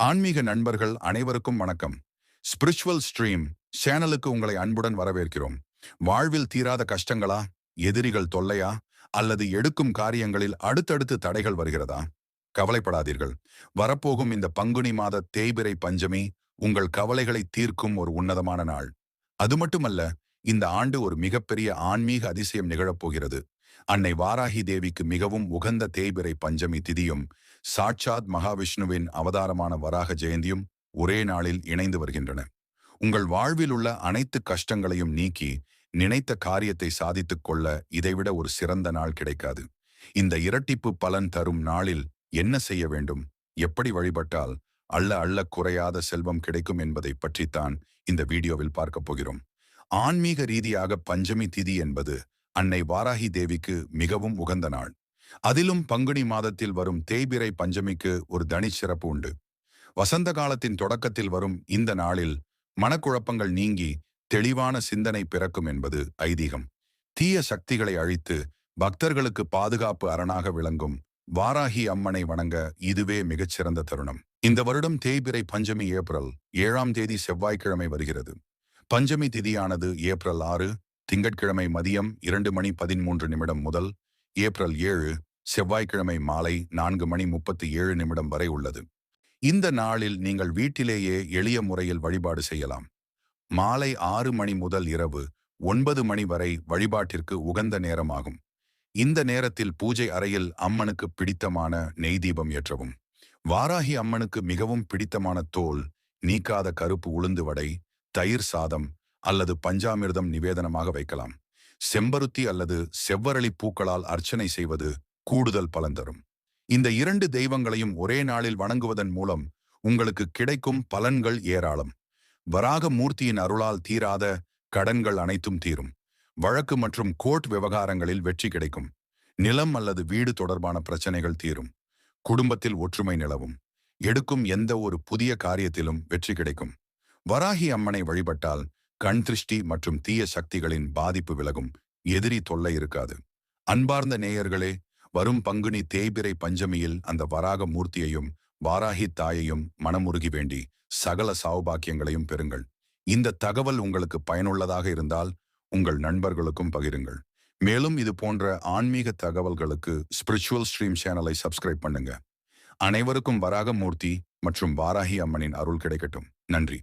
ஆன்மீக நண்பர்கள் அனைவருக்கும் வணக்கம். ஸ்பிரிச்சுவல் ஸ்ட்ரீம் சேனலுக்கு உங்களை அன்புடன் வரவேற்கிறோம். வாழ்வில் தீராத கஷ்டங்களா, எதிரிகள் தொல்லையா, அல்லது எடுக்கும் காரியங்களில் அடுத்தடுத்து தடைகள் வருகிறதா? கவலைப்படாதீர்கள். வரப்போகும் இந்த பங்குனி மாத தேய்பிறை பஞ்சமி உங்கள் கவலைகளை தீர்க்கும் ஒரு உன்னதமான நாள். அது மட்டுமல்ல, இந்த ஆண்டு ஒரு மிகப்பெரிய ஆன்மீக அதிசயம் நிகழப்போகிறது. அன்னை வாராகி தேவிக்கு மிகவும் உகந்த தேய்பிறை பஞ்சமி திதியும் சாட்சாத் மகாவிஷ்ணுவின் அவதாரமான வராக ஜெயந்தியும் ஒரே நாளில் இணைந்து வருகின்றன. உங்கள் வாழ்வில் உள்ள அனைத்து கஷ்டங்களையும் நீக்கி நினைத்த காரியத்தை சாதித்துக் கொள்ள இதைவிட ஒரு சிறந்த நாள் கிடைக்காது. இந்த இரட்டிப்பு பலன் தரும் நாளில் என்ன செய்ய வேண்டும், எப்படி வழிபட்டால் அள்ள அள்ள குறையாத செல்வம் கிடைக்கும் என்பதை பற்றித்தான் இந்த வீடியோவில் பார்க்க போகிறோம். ஆன்மீக ரீதியாக பஞ்சமி திதி என்பது அன்னை வாராகி தேவிக்கு மிகவும் உகந்த நாள். அதிலும் பங்குனி மாதத்தில் வரும் தேய்பிறை பஞ்சமிக்கு ஒரு தனி சிறப்பு உண்டு. வசந்த காலத்தின் தொடக்கத்தில் வரும் இந்த நாளில் மனக்குழப்பங்கள் நீங்கி தெளிவான சிந்தனை பிறக்கும் என்பது ஐதீகம். தீய சக்திகளை அழித்து பக்தர்களுக்கு பாதுகாப்பு அரணாக விளங்கும் வாராகி அம்மனை வணங்க இதுவே மிகச்சிறந்த தருணம். இந்த வருடம் தேய்பிறை பஞ்சமி ஏப்ரல் 7ஆம் தேதி செவ்வாய்க்கிழமை வருகிறது. பஞ்சமி திதியானது ஏப்ரல் 6 திங்கட்கிழமை மதியம் 2:13 முதல் ஏப்ரல் 7 செவ்வாய்க்கிழமை மாலை 4:37 வரை உள்ளது. இந்த நாளில் நீங்கள் வீட்டிலேயே எளிய முறையில் வழிபாடு செய்யலாம். மாலை 6 மணி முதல் இரவு 9 மணி வரை வழிபாட்டிற்கு உகந்த நேரமாகும். இந்த நேரத்தில் பூஜை அறையில் அம்மனுக்கு பிடித்தமான நெய் தீபம் ஏற்றவும். வாராகி அம்மனுக்கு மிகவும் பிடித்தமான தோல் நீக்காத கருப்பு உளுந்து வடை, தயிர் சாதம் அல்லது பஞ்சாமிர்தம் நிவேதனமாக வைக்கலாம். செம்பருத்தி அல்லது செவ்வரளி பூக்களால் அர்ச்சனை செய்வது கூடுதல் பலன் தரும். இந்த இரண்டு தெய்வங்களையும் ஒரே நாளில் வணங்குவதன் மூலம் உங்களுக்கு கிடைக்கும் பலன்கள் ஏராளம். வராக மூர்த்தியின் அருளால் தீராத கடன்கள் அனைத்தும் தீரும். வழக்கு மற்றும் கோர்ட் விவகாரங்களில் வெற்றி கிடைக்கும். நிலம் அல்லது வீடு தொடர்பான பிரச்சனைகள் தீரும். குடும்பத்தில் ஒற்றுமை நிலவும். எடுக்கும் எந்த ஒரு புதிய காரியத்திலும் வெற்றி கிடைக்கும். வராகி அம்மனை வழிபட்டால் கண் திருஷ்டி மற்றும் தீய சக்திகளின் பாதிப்பு விலகும். எதிரி தொல்லை இருக்காது. அன்பார்ந்த நேயர்களே, வரும் பங்குனி தேய்பிறை பஞ்சமியில் அந்த வராக மூர்த்தியையும் வாராகி தாயையும் மனமுருகி வேண்டி சகல சௌபாக்கியங்களையும் பெறுங்கள். இந்த தகவல் உங்களுக்கு பயனுள்ளதாக இருந்தால் உங்கள் நண்பர்களுக்கும் பகிருங்கள். மேலும் இது போன்ற ஆன்மீக தகவல்களுக்கு ஸ்பிரிச்சுவல் ஸ்ட்ரீம் சேனலை சப்ஸ்கிரைப் பண்ணுங்க. அனைவருக்கும் வராக மூர்த்தி மற்றும் வாராகி அம்மனின் அருள் கிடைக்கட்டும். நன்றி.